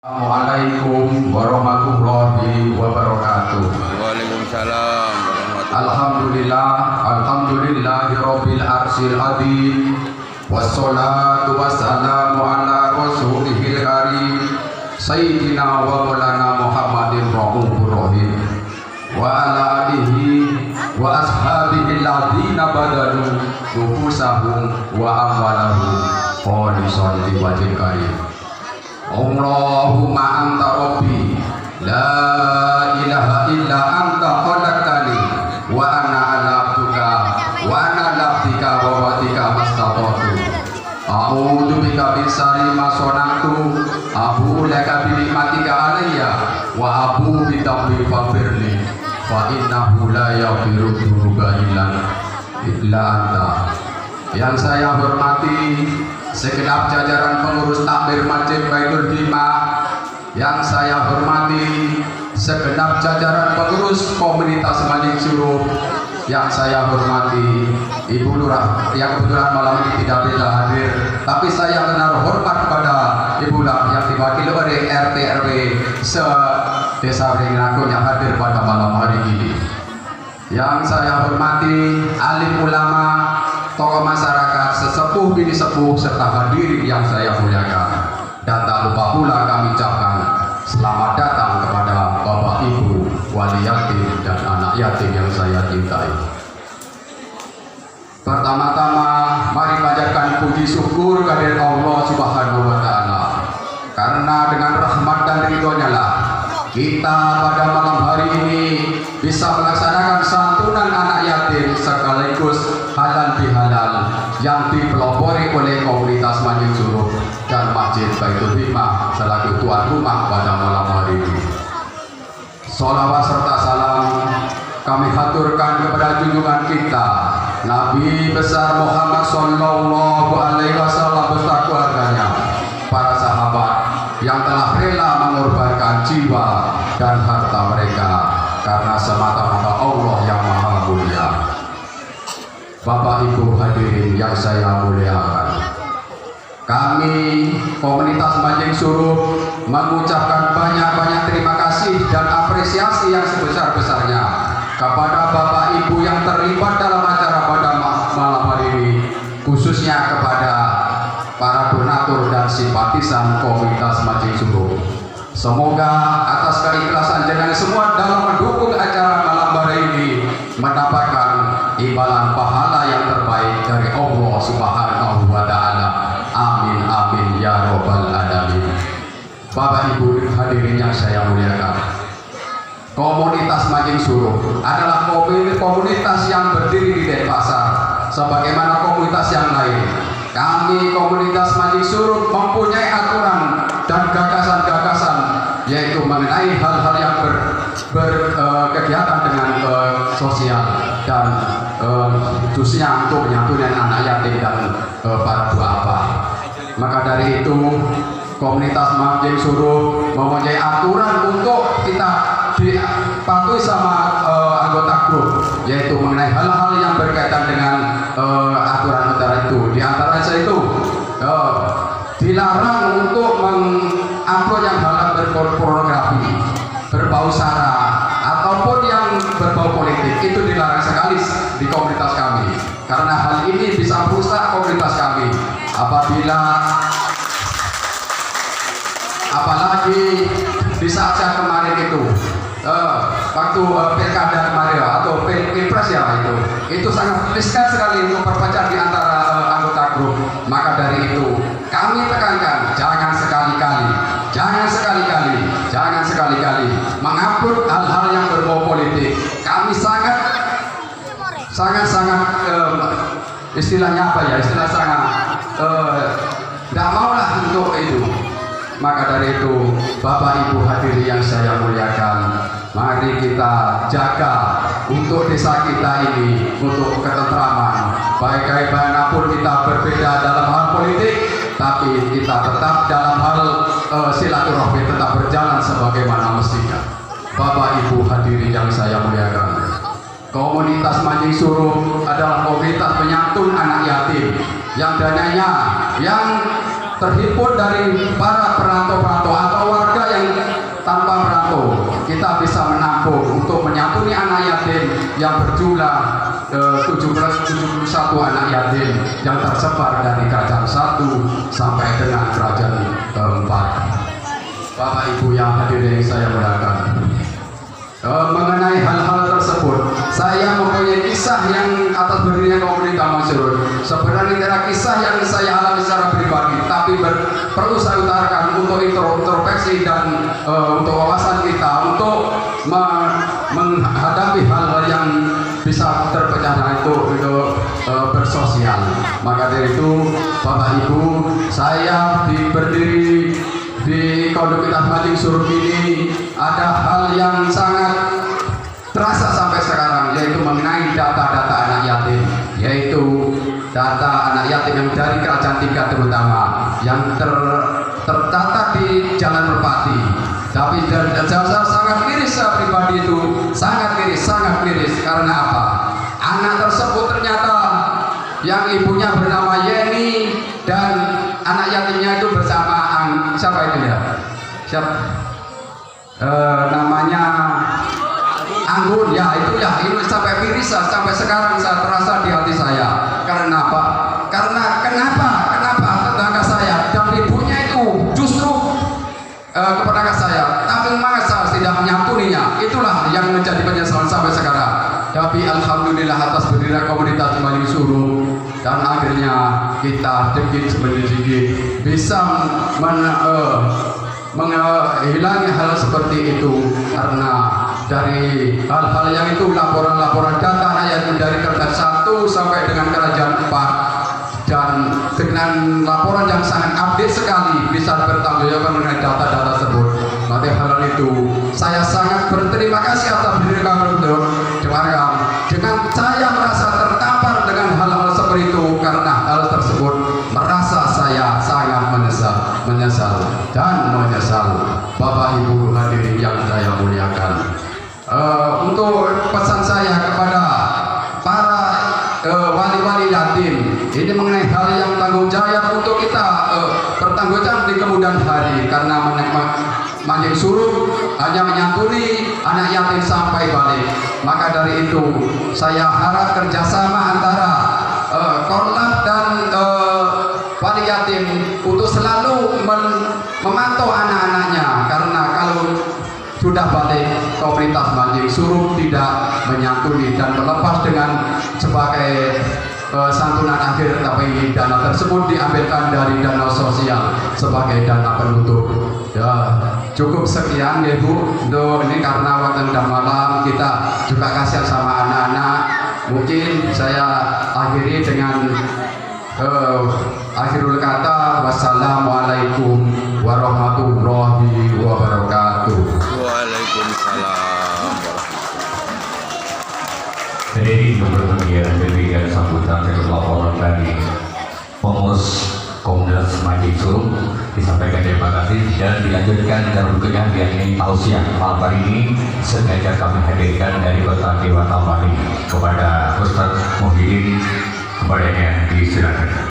Assalamualaikum warahmatullahi wabarakatuh. Waalaikumsalam warahmatullahi Alhamdulillahi rabbil arsyil azim. Wassalatu wassalamu ala rasulihil karim Sayyidina wa maulana Muhammadin rahufur rahim wa ala alihi wa ashabihi alladzina badalu nufusahum wa amwalahum khalisan liwajhil karim. Allahumma anta rabbi la ilaha illa anta khalaqtani wa ana ala abduka wa ana labdika wa watika mastata'tu a'udzu bika min syarri ma sana'tu abu laka bi nikmatika alayya wa abu bi dhanbi faghfirli fa innahu la yaghfiru dzunuba illa anta. Yang saya hormati segenap jajaran pengurus takmir Masjid Baitul Himah, yang saya hormati segenap jajaran pengurus komunitas Manjing Suruh, yang saya hormati Ibu Lurah yang kebetulan malam ini tidak bisa hadir, tapi saya menaruh hormat pada Ibu Lurah yang diwakili oleh RT RW se-Desa Ringaku yang hadir pada malam hari ini. Yang saya hormati alim ulama, tokoh masyarakat, sesepuh bini sepuh serta hadirin yang saya muliakan. Dan tak lupa pula kami ucapkan selamat datang kepada Bapak Ibu, wali yatim dan anak yatim yang saya cintai. Pertama-tama mari panjatkan puji syukur kehadirat Allah Subhanahu wa taala. Karena dengan rahmat dan ridhonya lah kita pada malam hari ini bisa melaksanakan santunan anak yatim sekaligus halal bihalal yang dipelopori oleh komunitas Manjing Suruh dan Masjid Baitul Himah selaku tuan rumah pada malam hari ini. Sholawat serta salam kami haturkan kepada junjungan kita Nabi besar Muhammad Sallallahu Alaihi Wasallam beserta keluarganya, para sahabat yang telah rela mengorbankan jiwa dan harta mereka karena semata-mata Allah yang Maha Mulia. Bapak Ibu hadirin yang saya muliakan, kami komunitas Manjing Suruh mengucapkan banyak-banyak terima kasih dan apresiasi yang sebesar-besarnya kepada Bapak Ibu yang terlibat dalam acara pada malam hari ini, khususnya kepada para donatur dan simpatisan komunitas Manjing Suruh. Semoga atas keikhlasan jenengan semua dalam mendukung acara malam hari ini mendapatkan imbalan pahala yang terbaik dari Allah Subhanahu wa taala. Amin amin ya robbal alamin. Bapak Ibu hadirin yang saya muliakan, komunitas Manjing Suruh adalah komunitas yang berdiri di Denpasar sebagaimana komunitas yang lain. Kami komunitas Manjing Suruh mempunyai aturan dan gagasan-gagasan, yaitu mengenai hal-hal yang berkegiatan dengan sosial dan khususnya untuk menyatukan anak yatim dan para duafa. Maka dari itu komunitas Manjing Suruh mempunyai aturan untuk kita dipatuhi sama anggota grup, yaitu mengenai hal-hal yang berkaitan dengan aturan-aturan itu. Di antaranya itu dilarang untuk mengupload yang hal berpornografi, berbau sara ataupun yang berbau politik. Itu dilarang sekali di komunitas kami, karena hal ini bisa merusak komunitas kami. Apalagi di saat kemarin itu waktu pilkada kemarin atau pilpres ya, itu sangat riskan sekali untuk perpecahan di antara anggota grup. Maka dari itu kami tekankan jangan sekali-kali mengupload hal-hal yang berbau politik. Kami sangat istilahnya apa ya, tidak maulah untuk itu. Maka dari itu Bapak Ibu hadirin yang saya muliakan, mari kita jaga untuk desa kita ini, untuk ketentraman. Bagaimanapun kita berbeda dalam hal politik, tapi kita tetap dalam hal silaturahmi tetap berjalan sebagaimana mestinya. Bapak Ibu hadirin yang saya muliakan, komunitas Manjing Suruh adalah komunitas penyantun anak yatim yang dananya yang terhimpun dari para perantau-perantau atau warga yang tanpa merantau, kita bisa menampung untuk menyantuni anak yatim yang berjumlah 71 anak yatim yang tersebar dari kerajaan 1 sampai dengan kerajaan 4. Bapak Ibu yang hadir yang saya muliakan, mengenai hal-hal tersebut, saya mempunyai kisah yang atas berdirinya komunitas Masyurun. Sebenarnya tidak kisah yang saya alami secara pribadi, tapi perlu saya utarakan untuk introspeksi dan untuk wawasan kita untuk menghadapi hal-hal yang bisa terpecah itu bersosial. Maka dari itu, Bapak Ibu, saya berdiri di komunitas Majing Suruk ini ada hal yang sangat terasa sampai sekarang, yaitu mengenai data-data anak yatim, yaitu data anak yatim yang dari kerajaan 3 terutama yang tercatat di Jalan Merpati. Tapi saya sangat miris, saya pribadi itu sangat miris karena apa? Anak tersebut ternyata yang ibunya bernama Yeni dan anak yatimnya itu bersama siapa itu ya? Namanya Anggun ya, itu ya, ini sampai miris, sampai sekarang saya terasa di hati saya. Karena apa? Karena kenapa tetangga saya dan ibunya itu justru keponakan saya, tapi masa tidak menyantuninya. Itulah yang menjadi penyesalan sampai sekarang. Tapi alhamdulillah atas berdirinya komunitas Majing Suruk, dan akhirnya kita sedikit demi sedikit bisa menghilangi hal seperti itu, karena dari hal-hal yang itu laporan-laporan data yang dari kerajaan 1 sampai dengan kerajaan 4, dan dengan laporan yang sangat update sekali bisa bertanggungjawab mengenai data-data tersebut. Maka hal itu saya sangat berterima kasih atas diri kami dengan saya merasa tertampar dengan hal-hal seperti itu, karena hal tersebut merasa saya sangat menyesal. Bapak Ibu hadirin yang saya muliakan, untuk pesan saya kepada para wali-wali yatim ini mengenai hal yang tanggung jawab untuk kita bertanggung jawab di kemudian hari, karena Majing Suruk hanya menyantuni anak yatim sampai balik. Maka dari itu saya harap kerjasama antara Korlap dan wali yatim untuk selalu memantau anak-anaknya, karena kalau sudah balik komunitas Majing Suruk tidak menyantuni dan melepas dengan sebagai santunan akhir, tapi dana tersebut diambilkan dari dana sosial sebagai dana penutup. Ya, cukup sekian ya Bu. Ini karena waktu udah malam, kita juga kasihan sama anak-anak. Mungkin saya akhiri dengan akhirul kata, wassalamualaikum warahmatullahi wabarakatuh. Waalaikumsalam. Jadi berkenan demikian sambutan dengan laporan dari pengurus komunitas Majing Suruk, disampaikan terima kasih dan dilanjutkan dengan berikutnya, yakni tausiah. Malam hari ini sengaja kami hadirkan dari Kota Dewata Bali kepada Ustaz Muhyiddin, kepadanya disilakan.